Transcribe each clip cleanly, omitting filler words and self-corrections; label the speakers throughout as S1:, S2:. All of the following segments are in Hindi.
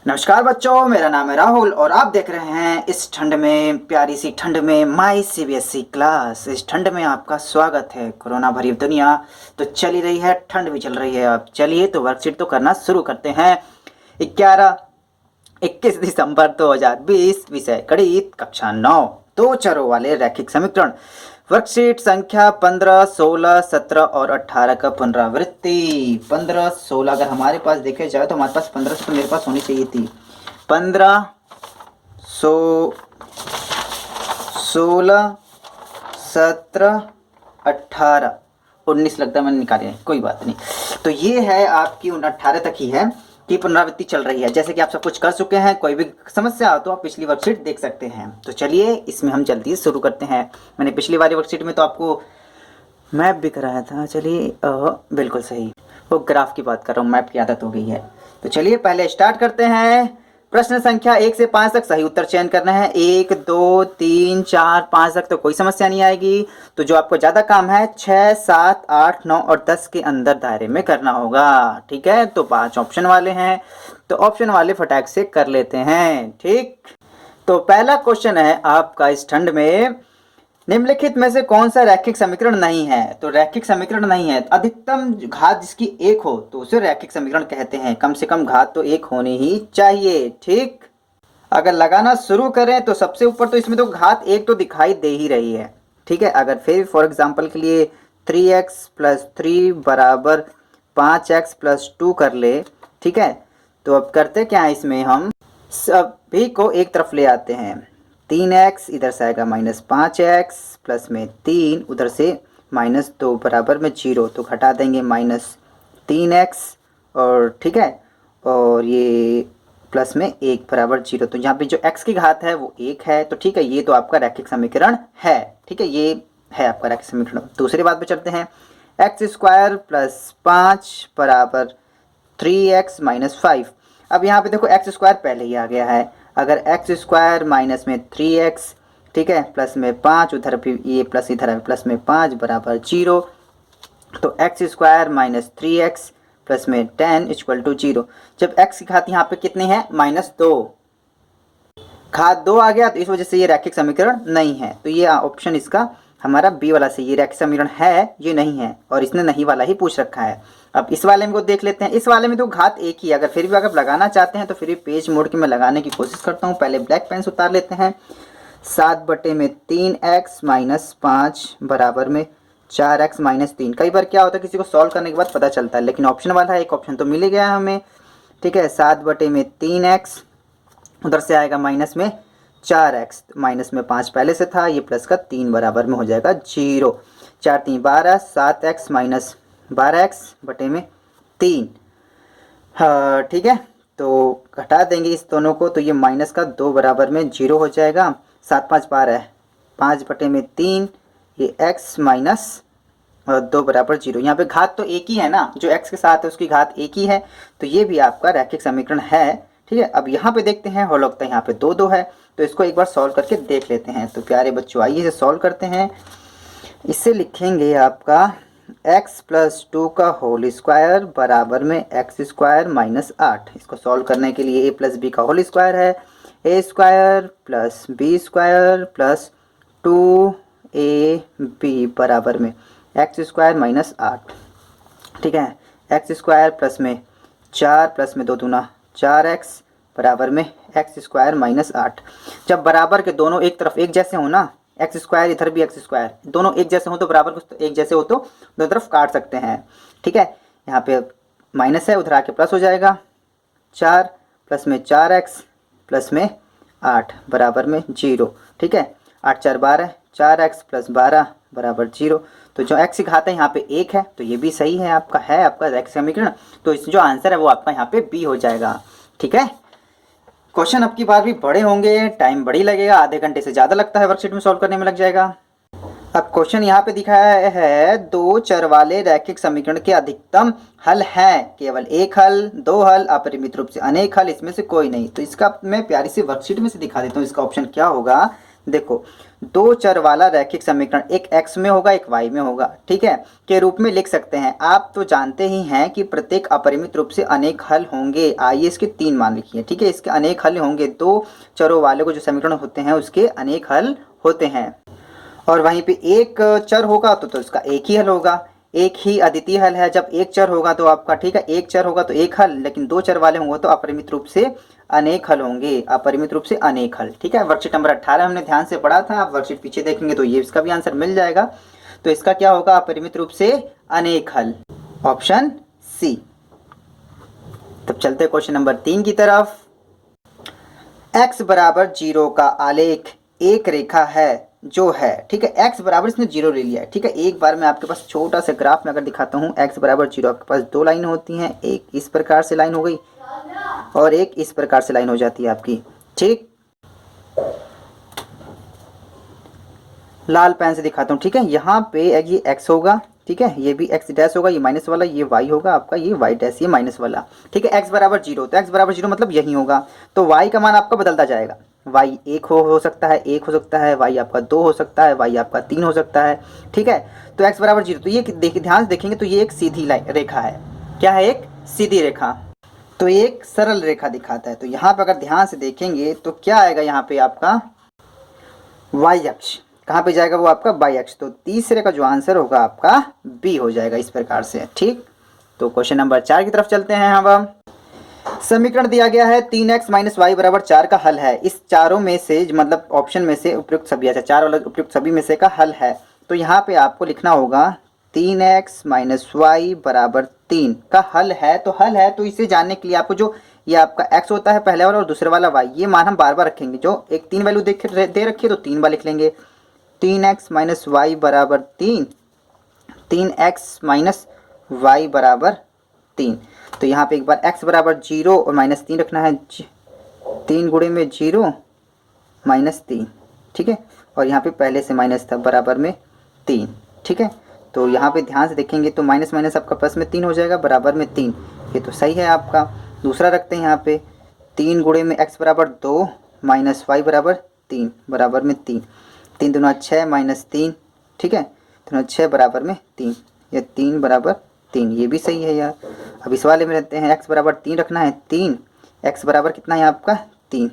S1: नमस्कार बच्चों, मेरा नाम है राहुल और आप देख रहे हैं इस ठंड में, प्यारी सी ठंड में माई सीबीएसई क्लास। इस ठंड में आपका स्वागत है। कोरोना भरी दुनिया तो चल ही रही है, ठंड भी चल रही है। अब चलिए तो वर्कशीट तो करना शुरू करते हैं। 21 दिसंबर 2020, विषय गणित, कक्षा 9, दो चरों वाले रैखिक समीकरण। वर्कशीट संख्या 15, 16, 17 और 18 का पुनरावृत्ति। 15, 16 अगर हमारे पास देखे जाए तो हमारे पास 15 तो मेरे पास होनी चाहिए थी। 15, 16, 17, 18, 19 लगता है मैंने निकाले हैं, कोई बात नहीं। तो ये है आपकी 18 तक ही है की पुनरावृत्ति चल रही है। जैसे कि आप सब कुछ कर चुके हैं, कोई भी समस्या हो तो आप पिछली वर्कशीट देख सकते हैं। तो चलिए इसमें हम जल्दी से शुरू करते हैं। मैंने पिछली वाली वर्कशीट में तो आपको मैप भी कराया था। चलिए बिल्कुल सही, वो ग्राफ की बात कर रहा हूँ, मैप की आदत हो गई है। तो चलिए पहले स्टार्ट करते हैं। प्रश्न संख्या 1 से 5 तक सही उत्तर चयन करना है। 1, 2, 3, 4, 5 तक तो कोई समस्या नहीं आएगी। तो जो आपको ज़्यादा काम है 6, 7, 8, 9 और 10 के अंदर दायरे में करना होगा। ठीक है, तो 5 ऑप्शन वाले हैं, तो ऑप्शन वाले फटाक से कर लेते हैं। ठीक, तो पहला क्वेश्चन है आपका, इस ठंड में निम्नलिखित में से कौन सा रैखिक समीकरण नहीं है? तो रैखिक समीकरण नहीं है, अधिकतम घात जिसकी एक हो तो उसे रैखिक समीकरण कहते हैं। कम से कम घात तो एक होनी ही चाहिए। ठीक, अगर लगाना शुरू करें तो सबसे ऊपर तो इसमें तो घात एक तो दिखाई दे ही रही है। ठीक है, अगर फिर फॉर एग्जांपल के लिए 3x + 3 बराबर 5x + 2 कर ले। ठीक है, तो अब करते क्या है, इसमें हम सभी को एक तरफ ले आते हैं। 3x इधर से आएगा -5x प्लस में 3 उधर से -2 बराबर में 0, तो घटा देंगे -3x और ठीक है, और ये प्लस में 1 बराबर 0। तो यहाँ पे जो x की घात है वो 1 है। तो ठीक है, ये तो आपका रैखिक समीकरण है। ठीक है, ये है आपका रैखिक समीकरण। दूसरी बात पे चलते हैं। x² + 5 बराबर 3x - 5। अब यहाँ पे देखो x² पहले ही आ गया है। अगर x² - में 3x, ठीक है, प्लस में 5 उधर भी ये प्लस इधर है, प्लस में 5 बराबर 0। तो x² - 3x प्लस में 10 = 0। जब x की घात यहाँ पे कितनी है, -2, घात 2 आ गया, तो इस वजह से ये रैखिक समीकरण नहीं है। तो ये ऑप्शन इसका हमारा बी वाला से, ये रैखिक समीकरण है, ये नहीं है, और इसने नहीं वाला ही पूछ रखा है। अब इस वाले में को देख लेते हैं। इस वाले में तो घात एक ही है। अगर फिर भी अगर लगाना चाहते हैं तो फिर भी पेज मोड़ के मैं लगाने की कोशिश करता हूँ। पहले ब्लैक पेन से उतार लेते हैं। 7/3x - 5 बराबर में 4x - 3। कई बार क्या होता है, किसी को सॉल्व करने के बाद पता चलता है, लेकिन ऑप्शन वाला है, एक ऑप्शन तो मिल ही गया हमें। ठीक है, 7/3x उधर से आएगा माइनस में 4x, माइनस में 5 पहले से था, ये प्लस का 3 बराबर में हो जाएगा 0। 4 3 12, 7x - 12x बटे में 3। हाँ ठीक है, तो घटा देंगे इस दोनों को, तो ये माइनस का 2 बराबर में 0 हो जाएगा। 7 5 12, 5 बटे में 3, ये x - 2 बराबर 0। यहाँ पे घात तो एक ही है ना, जो x के साथ है उसकी घात एक ही है, तो ये भी आपका रैखिक समीकरण है। ठीक है, अब यहाँ पे देखते हैं, हो लगता है यहाँ पे 2 2 है, तो इसको एक बार सॉल्व करके देख लेते हैं। तो प्यारे बच्चों आइए इसे सॉल्व करते हैं। इससे लिखेंगे आपका x + 2 का होल स्क्वायर बराबर में x² - 8। इसको सॉल्व करने के लिए a + b का होल स्क्वायर है, a² + b² + 2ab बराबर में x² - 8। ठीक है, x² प्लस में 4 प्लस में 2 दूना 4x बराबर में x² - 8। जब बराबर के दोनों एक तरफ एक जैसे हो ना, x² इधर भी x², दोनों एक जैसे हो तो बराबर को एक जैसे हो तो दोनों तरफ काट सकते हैं। ठीक है, यहाँ पे माइनस है, उधर आके प्लस हो जाएगा। 4 प्लस में 4x प्लस में 8 बराबर में 0। ठीक है, 8 4 12, 4x + 12 बराबर 0। तो जो x की घात है यहाँ पे 1 है, तो ये भी सही है, आपका रैखिक समीकरण। तो इस जो आंसर है वो आपका यहाँ पे बी हो जाएगा। ठीक है, क्वेश्चन अब की बार भी बड़े होंगे, टाइम बड़ी लगेगा, आधे घंटे से ज़्यादा लगता है वर्कशीट में सॉल्व करने में लग जाएगा। अब क्वेश्चन यहाँ पे दिखाया है, दो चर वाले रैखिक समीकरण के अधिकतम हल हैं, केवल एक हल, दो हल, अपरिमित रूप से अनेक हल, इसमें से कोई नहीं। तो इसका मैं प्यारी सी वर्कशीट में से दिखा देता हूँ, इसका ऑप्शन क्या होगा। देखो, दो चर वाला रैखिक समीकरण एक x में होगा एक y में होगा, ठीक है, के रूप में लिख सकते हैं। आप तो जानते ही हैं कि प्रत्येक अपरिमित रूप से अनेक हल होंगे। आइए इसके 3 मान लिखिए, ठीक है, इसके अनेक हल होंगे। दो चरों वाले को जो समीकरण होते हैं उसके अनेक हल होते हैं। और वहीं पे एक चर होगा तो उसका एक ही हल होगा, एक ही अद्वितीय हल है। जब एक चर होगा तो आपका, ठीक है, एक चर होगा तो एक हल, लेकिन दो चर वाले होंगे तो अपरिमित रूप से अनेक हल होंगे, अपरिमित रूप से अनेक हल, ठीक है। वर्कशीट नंबर 18 हमने ध्यान से पढ़ा था, आप वर्कशीट पीछे देखेंगे तो ये इसका भी आंसर मिल जाएगा। तो इसका क्या होगा, अपरिमित रूप से अनेक हल, ऑप्शन सी। तब चलते हैं क्वेश्चन नंबर 3 की तरफ। x बराबर 0 का आलेख एक रेखा है जो है, ठीक है, x बराबर इसने 0 ले लिया है, ठीक है। एक बार मैं आपके पास छोटा सा ग्राफ में अगर दिखाता हूँ, x बराबर 0, आपके पास दो लाइन होती हैं, एक इस प्रकार से लाइन हो गई और एक इस प्रकार से लाइन हो जाती है आपकी, ठीक। लाल पेन से दिखाता हूँ, ठीक है। यहाँ पे ये x होगा, ठीक है, ये भी x डैश होगा, ये माइनस वाला, ये y होगा आपका, ये y डैश, ये माइनस वाला, ठीक है। x बराबर 0, तो x बराबर 0 मतलब यही होगा, तो y का मान आपका बदलता जाएगा। y एक हो सकता है, एक हो सकता है, y आपका 2 हो सकता है, y आपका 3 हो सकता है, ठीक है। तो x बराबर 0, तो ये ध्यान से देखेंगे तो ये एक सीधी रेखा है। क्या है, एक सीधी रेखा, तो एक सरल रेखा दिखाता है। तो यहाँ पे अगर ध्यान से देखेंगे तो क्या आएगा, यहाँ पे आपका y अक्ष, कहाँ पे जाएगा वो आपका y अक्ष। तो तीसरे का जो आंसर होगा आपका बी हो जाएगा इस प्रकार से, ठीक। तो क्वेश्चन नंबर 4 की तरफ चलते हैं हम। समीकरण दिया गया है 3x माइनस वाई बराबर 4 का हल है। इस चारों में से, मतलब ऑप्शन में से उपयुक्त सभी, अच्छा, चार अलग उपयुक्त सभी में से का हल है। तो यहाँ पे आपको लिखना होगा 3x माइनस वाई बराबर 3 का हल है। तो हल है, तो इसे जानने के लिए आपको जो ये आपका x होता है पहले वाला और दूसरे वाला y, ये मान हम बार बार रखेंगे। जो एक 3 वैल्यू दे रखी है तो 3 बार लिख लेंगे। 3x माइनस वाई बराबर 3, 3x माइनस वाई बराबर 3। तो यहाँ पे एक बार x बराबर 0 और माइनस 3 रखना है, 3 गुणे में 0 माइनस 3, ठीक है। और यहाँ पे पहले से माइनस था, बराबर में 3, ठीक है। तो यहाँ पे ध्यान से देखेंगे तो माइनस माइनस आपका प्लस में 3 हो जाएगा, बराबर में 3, ये तो सही है आपका। दूसरा रखते हैं यहाँ पे 3 गुणे में x बराबर 2 माइनस वाई बराबर 3, बराबर में 3, 3 दूना 6 माइनस 3, ठीक है, 3 6 बराबर में 3, ये 3 बराबर 3, ये भी सही है यार। अब इस वाले में रहते हैं x बराबर 3 रखना है, 3 x बराबर कितना है आपका 3,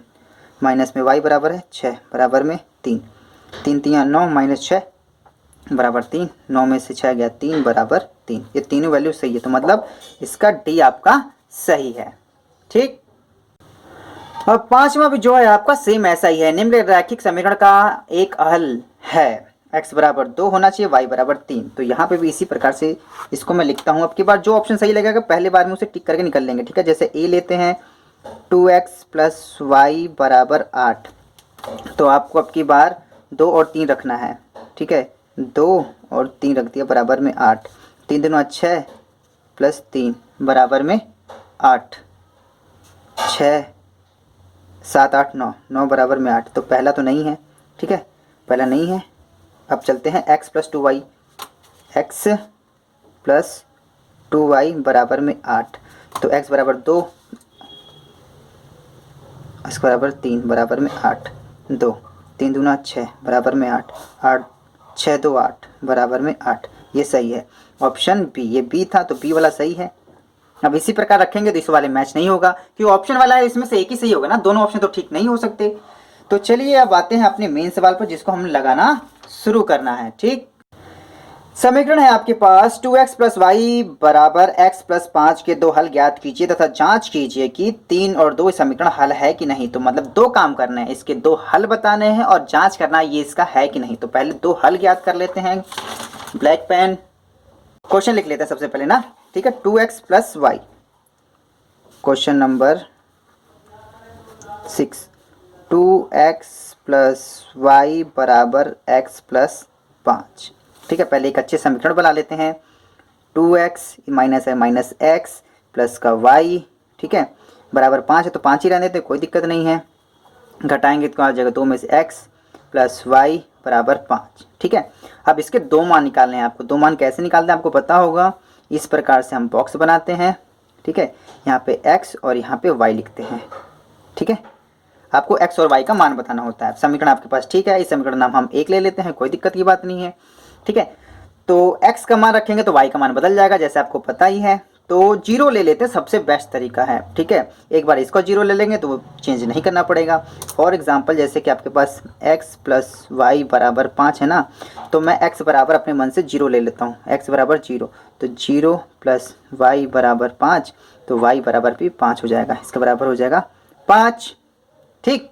S1: माइनस में y बराबर है 6, बराबर में 3, 3 3 9 माइनस 6 बराबर 3, 9 में से 6 गया 3, बराबर 3, ये तीनों वैल्यू सही है। तो मतलब इसका डी आपका सही है, ठीक। और पांचवा भी जो है आपका सेम ऐसा ही है। निम्न रैखिक समीकरण का एक हल है, x बराबर 2 होना चाहिए, y बराबर 3। तो यहाँ पे भी इसी प्रकार से इसको मैं लिखता हूँ। अब की बार जो ऑप्शन सही लगेगा पहले बार में उसे टिक करके निकल लेंगे, ठीक है। जैसे a लेते हैं 2x प्लस वाई बराबर 8, तो आपको अब की बार 2 और 3 रखना है, ठीक है, 2 और 3 रख दिया, बराबर में 8, 3 दूना 6 प्लस 3 बराबर में 8, 6 7 8 9, 9 बराबर में 8। तो पहला तो नहीं है, ठीक है, पहला नहीं है। अब चलते हैं x plus 2y, x plus 2y बराबर में 8। तो x बराबर 2, x बराबर 3, बराबर में 8, 2 3 दूना 6 बराबर में 8, 8 6 2 8 बराबर में 8, ये सही है, ऑप्शन बी। ये बी था तो बी वाला सही है। अब इसी प्रकार रखेंगे तो इस वाले मैच नहीं होगा, क्योंकि ऑप्शन वाला है, इसमें से एक ही सही होगा ना, दोनों ऑप्शन तो ठीक नहीं हो सकते। तो चलिए अब आते हैं अपने मेन सवाल पर, जिसको हम लगाना शुरू करना है, ठीक। समीकरण है आपके पास 2x प्लस वाई बराबर x प्लस 5 के दो हल ज्ञात कीजिए तथा जांच कीजिए कि 3 और 2 समीकरण हल है कि नहीं। तो मतलब दो काम करने हैं, इसके दो हल बताने हैं और जांच करना है ये इसका है कि नहीं। तो पहले दो हल ज्ञात कर लेते हैं, ब्लैक पेन, क्वेश्चन लिख लेते हैं सबसे पहले ना, ठीक है। 2x plus Y, question number 6, 2x plus Y बराबर x प्लस 5, ठीक है। पहले एक अच्छे समीकरण बना लेते हैं, 2x माइनस है माइनस x प्लस का y, ठीक है, बराबर 5 है तो 5 ही रहने देते, कोई दिक्कत नहीं है। घटाएंगे तो आ जाएगा 2 में से x प्लस y बराबर 5, ठीक है। अब इसके दो मान निकालने हैं आपको। दो मान कैसे निकालते हैं आपको पता होगा, इस प्रकार से हम बॉक्स बनाते हैं, ठीक है। यहाँ पे x और यहाँ पे y लिखते हैं, ठीक है। आपको x और y का मान बताना होता है। समीकरण आपके पास ठीक है, इस समीकरण नाम हम 1 ले लेते हैं, कोई दिक्कत की बात नहीं है। ठीक है, तो x का मान रखेंगे तो y का मान बदल जाएगा, जैसे आपको पता ही है। तो 0 ले लेते हैं, सबसे बेस्ट तरीका है। ठीक है, एक बार इसको 0 ले लेंगे तो वो चेंज नहीं करना पड़ेगा। फॉर एग्जांपल जैसे कि आपके पास x + y = 5 है ना, तो मैं x बराबर अपने मन से 0 ले लेता हूँ, x बराबर 0, तो 0 + y = 5, तो y बराबर भी 5 हो जाएगा, इसके बराबर हो जाएगा 5। ठीक,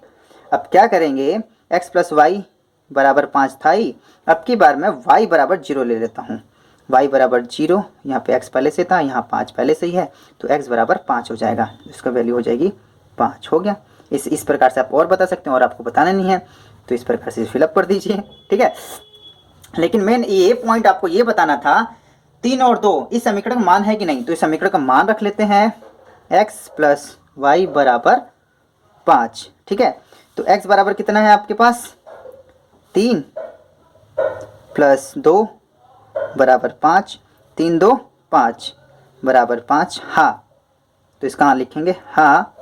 S1: अब क्या करेंगे, x + y = 5 था ही, अब की बार मैं y बराबर 0 ले लेता हूँ, y बराबर 0, यहाँ पे x पहले से था, यहाँ 5 पहले से ही है, तो x बराबर 5 हो जाएगा, इसका वैल्यू हो जाएगी 5 हो गया। इस प्रकार से आप और बता सकते हैं, और आपको बताना नहीं है तो इस प्रकार से फिलअप कर दीजिए। ठीक है, लेकिन मेन ये पॉइंट आपको ये बताना था 3 और 2 इस समीकरण का मान है कि नहीं, तो इस समीकरण का मान रख लेते हैं x + y = 5। ठीक है, तो x बराबर कितना है आपके पास, 3 + 2 = 5, 3 2 5 = 5। हाँ, तो इसका हाँ लिखेंगे, हाँ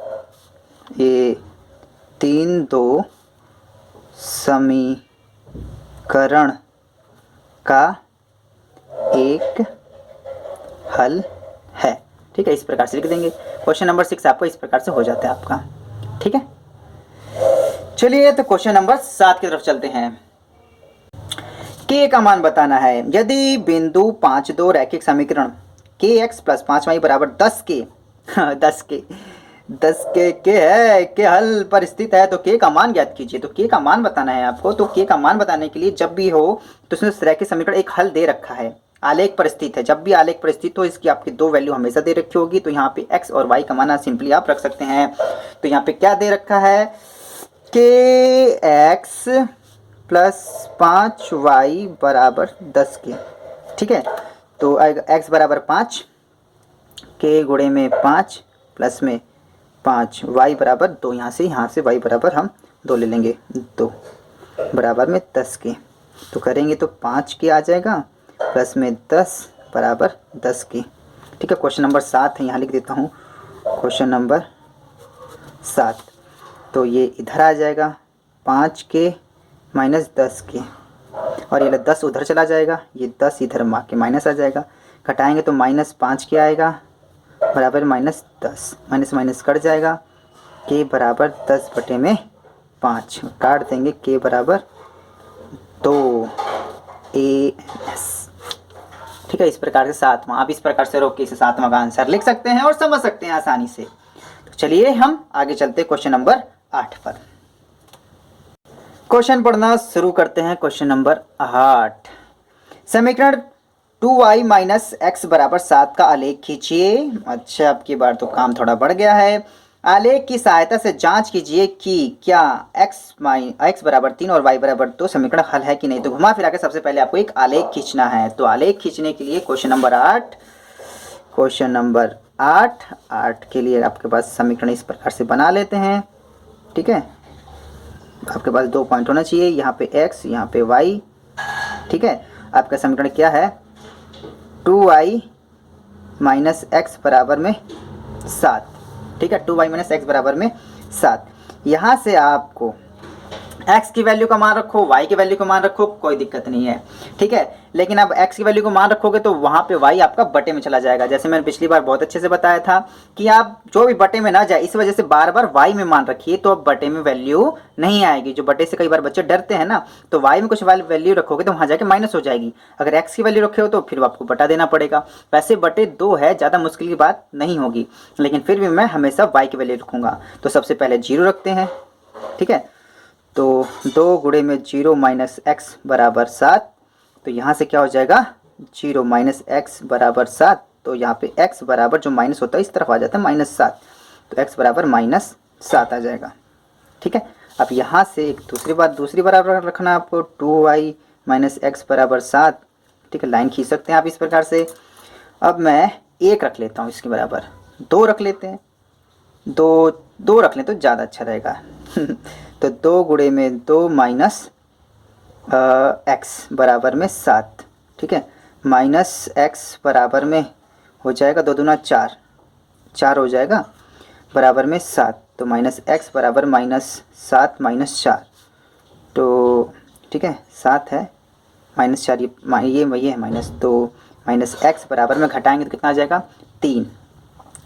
S1: ये 3 2 समीकरण का एक हल है। ठीक है, इस प्रकार से लिख देंगे। क्वेश्चन नंबर 6 आपको इस प्रकार से हो जाता है आपका। ठीक है, चलिए तो क्वेश्चन नंबर 7 की तरफ चलते हैं। k का मान बताना है। यदि बिंदु 5 2 रैखिक समीकरण kx + 5y = 10k 10k के है के हल पर स्थित है, तो k का मान ज्ञात कीजिए। तो k का मान बताना है आपको, तो k का मान बताने के लिए जब भी हो तो इसमें रैखिक समीकरण एक हल दे रखा है, आलेख पर स्थित है। जब भी आलेख पर स्थित हो इसकी आपकी 2 वैल्यू हमेशा दे रखी होगी, तो यहाँ पे x और y का मान सिंपली आप रख सकते हैं। तो यहाँ पे क्या दे रखा है, kx + 5y = 10k। ठीक है, तो x बराबर 5, k गुणे में 5 प्लस में 5, y बराबर 2, यहाँ से y बराबर हम 2 ले लेंगे, 2 बराबर में 10k। तो करेंगे तो 5k आ जाएगा प्लस में 10 बराबर 10k। ठीक है, क्वेश्चन नंबर 7 है, यहाँ लिख देता हूँ क्वेश्चन नंबर 7। तो ये इधर आ जाएगा 5k - 10k, और ये 10 उधर चला जाएगा, ये 10 इधर मार के माइनस आ जाएगा, घटाएंगे तो -5k आएगा बराबर -10, माइनस माइनस कट जाएगा, k बराबर 10/5, काट देंगे, k बराबर 2 ans। ठीक है, इस प्रकार से 7वां, आप इस प्रकार से रोक के इसे 7वां का आंसर लिख सकते हैं और समझ सकते हैं आसानी से। तो चलिए हम आगे चलते क्वेश्चन नंबर 8 पर। क्वेश्चन पढ़ना शुरू करते हैं। क्वेश्चन नंबर 8, समीकरण 2y - x = 7 का आलेख खींचिए। अच्छा, अब की बार तो काम थोड़ा बढ़ गया है। आलेख की सहायता से जांच कीजिए कि क्या x = 3 और y = 2 समीकरण हल है कि नहीं। तो घुमा फिरा के सबसे पहले आपको एक आलेख खींचना है। तो आलेख खींचने के लिए क्वेश्चन नंबर 8 के लिए आपके पास समीकरण इस प्रकार से बना लेते हैं। ठीक है, आपके पास 2 पॉइंट होना चाहिए, यहाँ पे x, यहाँ पे y। ठीक है, आपका समीकरण क्या है, 2y - x = 7। ठीक है, 2y - x = 7। यहाँ से आपको x की वैल्यू का मान रखो, y की वैल्यू का मान रखो, कोई दिक्कत नहीं है। ठीक है, लेकिन अब x की वैल्यू को मान रखोगे तो वहाँ पे y आपका बटे में चला जाएगा। जैसे मैंने पिछली बार बहुत अच्छे से बताया था कि आप जो भी बटे में ना जाए, इस वजह से बार बार y में मान रखिए, तो अब बटे में वैल्यू नहीं आएगी। जो बटे से कई बार बच्चे डरते हैं ना, तो y में कुछ वैल्यू रखोगे तो वहाँ जाके माइनस हो जाएगी। अगर x की वैल्यू रखे हो तो फिर आपको बटा देना पड़ेगा। वैसे बटे 2 है, ज़्यादा मुश्किल की बात नहीं होगी, लेकिन फिर भी मैं हमेशा y की वैल्यू रखूँगा। तो सबसे पहले 0 रखते हैं। ठीक है, तो 2 गुणे में 0 - x = 7, तो यहाँ से क्या हो जाएगा, 0 - x = 7, तो यहाँ पे x बराबर जो माइनस होता है इस तरफ आ जाता है -7, तो x बराबर -7 आ जाएगा। ठीक है, अब यहाँ से एक दूसरी बार रखना आपको, 2y - x = 7। ठीक है, लाइन खींच सकते हैं आप इस प्रकार से। अब मैं 1 रख लेता हूँ, इसके बराबर 2 रख लेते हैं, 2 रख लें तो ज़्यादा अच्छा रहेगा। तो 2 गुणे में 2 - x बराबर में 7। ठीक है, -x बराबर में हो जाएगा 2 दूना 4 हो जाएगा बराबर में 7। तो माइनस एक्स बराबर -7 - 4। तो ठीक है, 7 है -4, ये है माइनस, तो माइनस एक्स बराबर में घटाएंगे तो कितना आ जाएगा 3।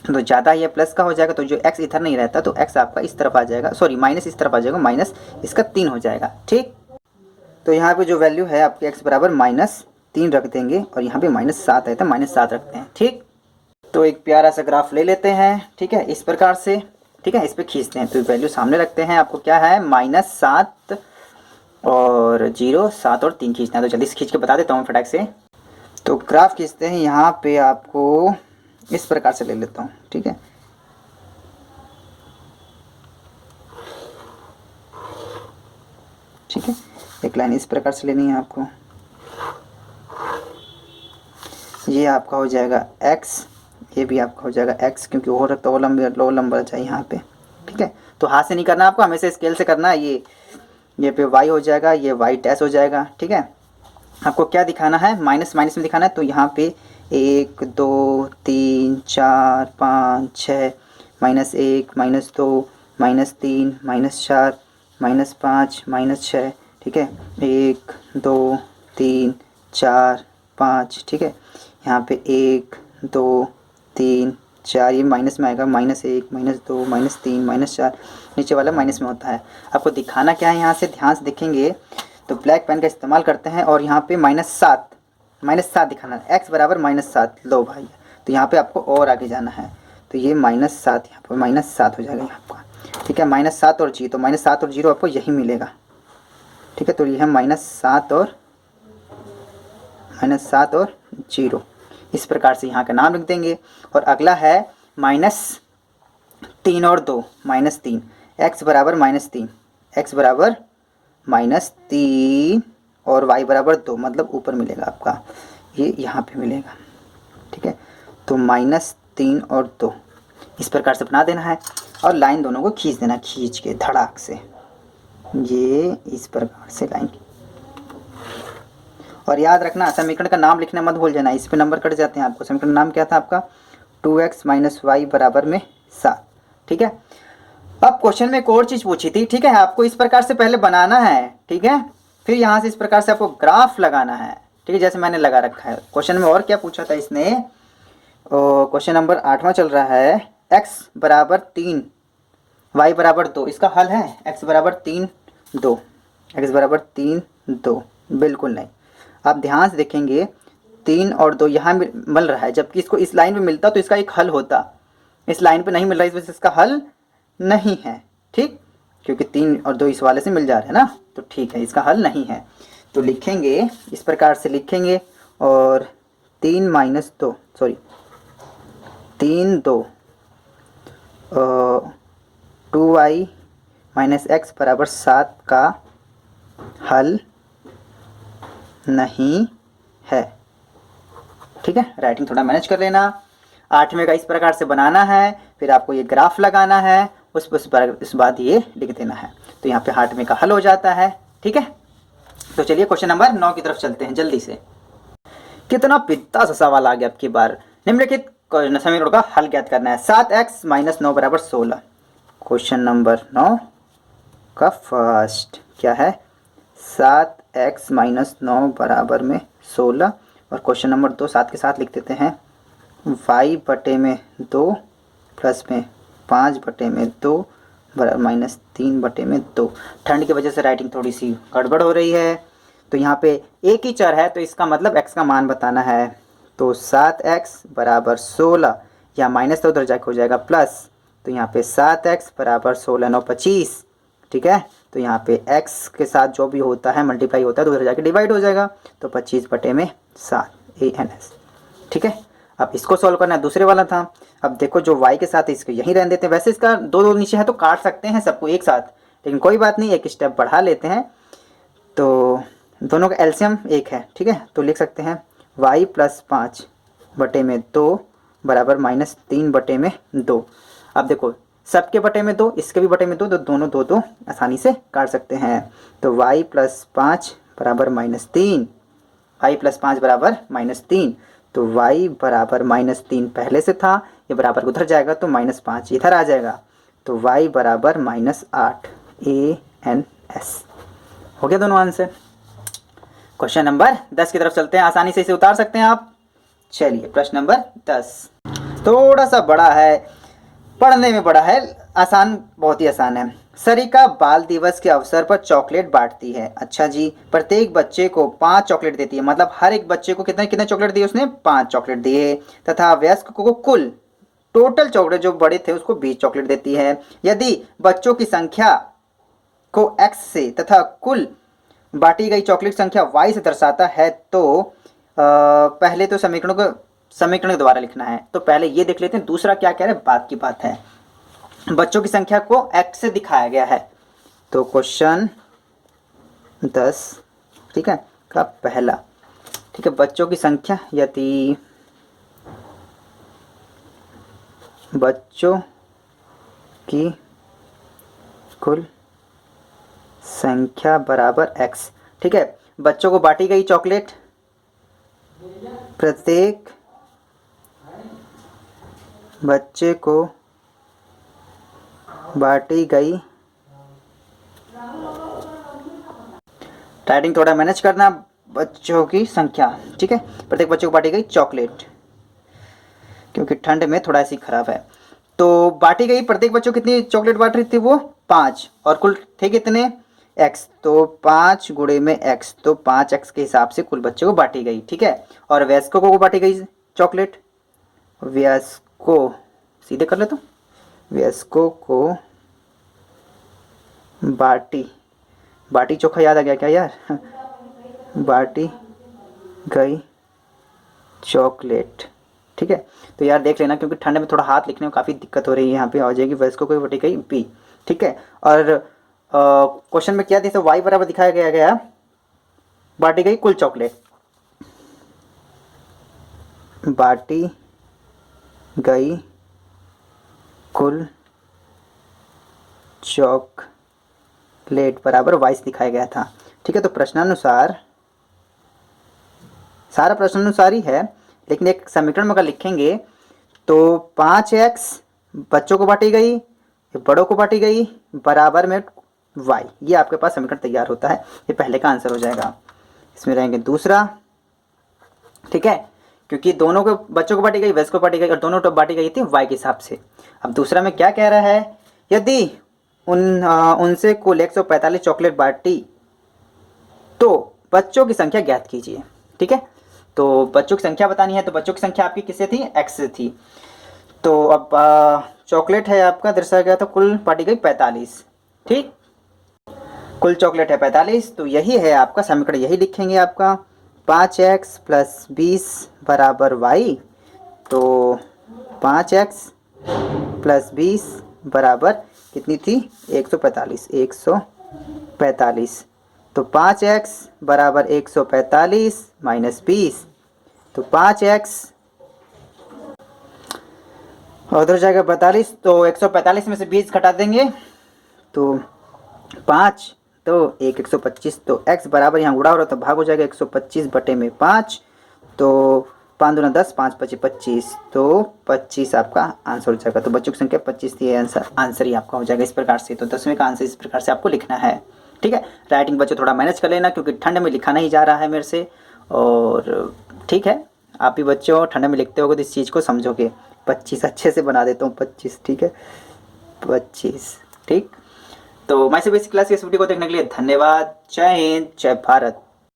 S1: तो ज़्यादा ये प्लस का हो जाएगा, तो जो x इधर नहीं रहता तो x आपका इस तरफ आ जाएगा, सॉरी माइनस इस तरफ आ जाएगा, माइनस इसका 3 हो जाएगा। ठीक, तो यहाँ पे जो वैल्यू है आपके x बराबर -3 रख देंगे और यहाँ पे -7 है तो -7 रखते हैं। ठीक, तो एक प्यारा सा ग्राफ ले लेते हैं, ठीक है, इस प्रकार से। ठीक है, इस पर खींचते हैं, तो वैल्यू सामने रखते हैं। आपको क्या है -7 और 0, 7 और 3 खींचना है, तो जल्दी से खींच के बता देता हूँ फटाक से। तो ग्राफ खींचते हैं, यहाँ पे आपको इस प्रकार से ले लेता हूँ। ठीक है, ठीक है, एक लाइन इस प्रकार से लेनी है आपको। ये आपका हो जाएगा x, ये भी आपका हो जाएगा x, क्योंकि वो रखता वो लंबा चाहिए यहाँ पे। ठीक है, तो हाथ से नहीं करना आपको, हमेशा स्केल से करना है। ये पे y हो जाएगा, ये y डैश हो जाएगा। ठीक है, आपको क्या दिखाना है, माइनस माइनस में दिखाना है, तो यहाँ पे 1 2 3 4 5 6 -1 -2 -3 -4 -5 -6। ठीक है, 1 2 3 4 5। ठीक है, यहाँ पे 1 2 3 4, ये माइनस में आएगा, -1 -2 -3 -4, नीचे वाला माइनस में होता है। आपको दिखाना क्या है, यहाँ से ध्यान से देखेंगे तो ब्लैक पेन का इस्तेमाल करते हैं और यहाँ पे -7 दिखाना है, x बराबर -7। लो भाई, तो यहाँ पे आपको और आगे जाना है, तो ये -7, यहाँ पर -7 हो जाएगा आपका। ठीक है, -7 और 0, तो -7 और 0 आपको यही मिलेगा। ठीक है, तो ये है -7 और 0, इस प्रकार से यहाँ का नाम लिख देंगे। और अगला है -3 और 2, -3, x बराबर -3, x बराबर -3 और y बराबर 2, मतलब ऊपर मिलेगा आपका, ये यहाँ पे मिलेगा। ठीक है, तो -3 और 2 इस प्रकार से बना देना है और लाइन दोनों को खींच देना, खींच के धड़ाक से, ये इस प्रकार से लाइन। और याद रखना, समीकरण का नाम लिखना मत भूल जाना, इस पे नंबर कट जाते हैं आपको। समीकरण नाम क्या था आपका, 2x - y बराबर में 7। ठीक है, अब क्वेश्चन में एक और चीज़ पूछी थी। ठीक है, आपको इस प्रकार से पहले बनाना है। ठीक है, फिर यहाँ से इस प्रकार से आपको ग्राफ लगाना है। ठीक है, जैसे मैंने लगा रखा है। क्वेश्चन में और क्या पूछा था इसने, क्वेश्चन नंबर 8वां चल रहा है, x बराबर 3 y बराबर 2, इसका हल है x बराबर 3 2, x बराबर 3 2, बिल्कुल नहीं। आप ध्यान से देखेंगे 3 और 2 यहाँ मिल रहा है, जबकि इसको इस लाइन पे मिलता तो इसका एक हल होता। इस लाइन पे नहीं मिल रहा, इस वजह से इसका हल नहीं है। ठीक, क्योंकि 3 और 2 इस वाले से मिल जा रहे हैं ना, तो ठीक है, इसका हल नहीं है। तो लिखेंगे इस प्रकार से लिखेंगे, और 3 2 2y - x बराबर 7 का हल नहीं है। ठीक है, राइटिंग थोड़ा मैनेज कर लेना। 8वें का इस प्रकार से बनाना है, फिर आपको ये ग्राफ लगाना है, उस बाद ये लिख देना है, तो यहाँ पे 8वें का हल हो जाता है। ठीक है, तो चलिए क्वेश्चन नंबर 9 की तरफ चलते हैं जल्दी से। कितना पिता सा सवाल आ गया आपकी बार। निम्नलिखित समीकरण का हल ज्ञात करना है। 7x - 9 बराबर 16। क्वेश्चन नंबर 9 का फर्स्ट क्या है, 7x - 9 बराबर में 16। और क्वेश्चन नंबर 2 7 के साथ लिख देते हैं, y बटे में 2 प्लस में 5 बटे में 2 बराबर -3 बटे में 2। ठंड की वजह से राइटिंग थोड़ी सी गड़बड़ हो रही है, तो यहाँ पे एक ही चर है, तो इसका मतलब x का मान बताना है। तो 7x बराबर 16, या माइनस तो उधर जाके हो जाएगा प्लस, तो यहाँ पे 7x बराबर 16 9 25। ठीक है, तो यहाँ पे x के साथ जो भी होता है मल्टीप्लाई होता है तो उधर जाके डिवाइड हो जाएगा, तो 25 बटे में 7 ans। ठीक है, अब इसको सॉल्व करना है, दूसरे वाला था। अब देखो जो y के साथ है इसको यहीं रहने देते हैं, वैसे इसका दो नीचे है तो काट सकते हैं सबको एक साथ, लेकिन कोई बात नहीं, एक स्टेप बढ़ा लेते हैं। तो दोनों का एलसीएम 1 है। ठीक है, तो लिख सकते हैं y + 5 बटे में 2 बराबर -3 बटे में 2। अब देखो सबके बटे में 2, इसके भी बटे में 2, तो दोनों 2 आसानी से काट सकते हैं। तो y + 5 बराबर -3, y + 5 बराबर -3, तो y बराबर -3 पहले से था, ये बराबर उधर जाएगा तो -5 इधर आ जाएगा, तो y बराबर -8 ANS। हो गया दोनों आंसर। क्वेश्चन नंबर 10 की तरफ चलते हैं, आसानी से इसे उतार सकते हैं आप। चलिए प्रश्न नंबर 10 थोड़ा सा बड़ा है, पढ़ने में बड़ा है, आसान, बहुत ही आसान है। सरिका बाल दिवस के अवसर पर चॉकलेट बांटती है। अच्छा जी, प्रत्येक बच्चे को 5 चॉकलेट देती है, मतलब हर एक बच्चे को कितने कितने चॉकलेट दिए उसने? 5 चॉकलेट दिए। तथा वयस्क को कुल टोटल चॉकलेट जो बड़े थे उसको 20 चॉकलेट देती है। यदि बच्चों की संख्या को x से तथा कुल बांटी गई चॉकलेट संख्या y से दर्शाता है तो पहले तो समीकरण को दोबारा लिखना है। तो पहले ये देख लेते हैं दूसरा क्या कह रहे हैं, बात की बात है। बच्चों की संख्या को x से दिखाया गया है। तो क्वेश्चन 10 ठीक है का पहला, ठीक है, बच्चों की संख्या, यदि बच्चों की कुल संख्या बराबर x, ठीक है, बच्चों को बांटी गई चॉकलेट, प्रत्येक बच्चे को बांटी गई, राइटिंग थोड़ा मैनेज करना, बच्चों की संख्या, ठीक है, प्रत्येक बच्चे को बांटी गई चॉकलेट, क्योंकि ठंड में थोड़ा ऐसी खराब है। तो बांटी गई, प्रत्येक बच्चों को कितनी चॉकलेट बांट रही थी वो? 5, और कुल थे कितने? x, तो 5 गुणे में x, तो 5x के हिसाब से कुल बच्चों को बांटी गई, ठीक है। और वयस्कों को बांटी गई चॉकलेट, वयस्कों सीधे कर ले, तो वयस्कों को बाटी चोखा याद आ गया क्या यार? बाटी गई चॉकलेट, ठीक है। तो यार देख लेना, क्योंकि ठंड में थोड़ा हाथ लिखने में काफ़ी दिक्कत हो रही है, यहाँ पे आ जाएगी वयस्कों को बाटी गई b, ठीक है। और क्वेश्चन में क्या दिया, तो y बराबर दिखाया गया बाटी गई कुल चॉकलेट, बाटी गई कुल चॉकलेट बराबर y से दिखाया गया था, ठीक है। तो प्रश्नानुसार, सारा प्रश्नानुसार ही है, लेकिन एक समीकरण में अगर लिखेंगे तो 5x बच्चों को बांटी गई, बड़ों को बांटी गई, बराबर में y, ये आपके पास समीकरण तैयार होता है। ये पहले का आंसर हो जाएगा। इसमें रहेंगे दूसरा, ठीक है, क्योंकि दोनों को बच्चों को बांटी गई, वयस्कों को बांटी गई, और दोनों को बांटी गई थी y के हिसाब से। अब दूसरा में क्या कह रहा है, यदि उनसे कुल 145 चॉकलेट बांटी तो बच्चों की संख्या ज्ञात कीजिए, ठीक है। तो बच्चों की संख्या बतानी है, तो बच्चों की संख्या आपकी किससे थी? x से थी। तो अब चॉकलेट है आपका, दर्शाया गया था कुल बांटी गई 45, ठीक, कुल चॉकलेट है 45, तो यही है आपका समीकरण, यही लिखेंगे आपका 5x + 20 बराबर y। तो 5x + 20 बराबर कितनी थी? 145। तो 5x बराबर 145 माइनस 20, तो 5x और उधर जाएगा 42, तो 145 में से 20 घटा देंगे तो 5, तो 125, तो x बराबर यहाँ गुणा हो रहा तो भाग हो जाएगा 125/5, तो 5 दूना 10, 5 5 25, तो 25 आपका आंसर हो जाएगा। तो बच्चों की संख्या 25 थी, आंसर ही आपका हो जाएगा इस प्रकार से। तो 10वें का आंसर इस प्रकार से आपको लिखना है, ठीक है। राइटिंग बच्चों थोड़ा मैनेज कर लेना, क्योंकि ठंड में लिखा नहीं जा रहा है मेरे से, और ठीक है, आप भी बच्चे हो, ठंड में लिखते होगे तो इस चीज़ को समझोगे। 25 अच्छे से बना देता हूँ, 25, ठीक है, 25, ठीक। तो माय से बेसिक क्लास की इस वीडियो को देखने के लिए धन्यवाद। जय हिंद, जय भारत।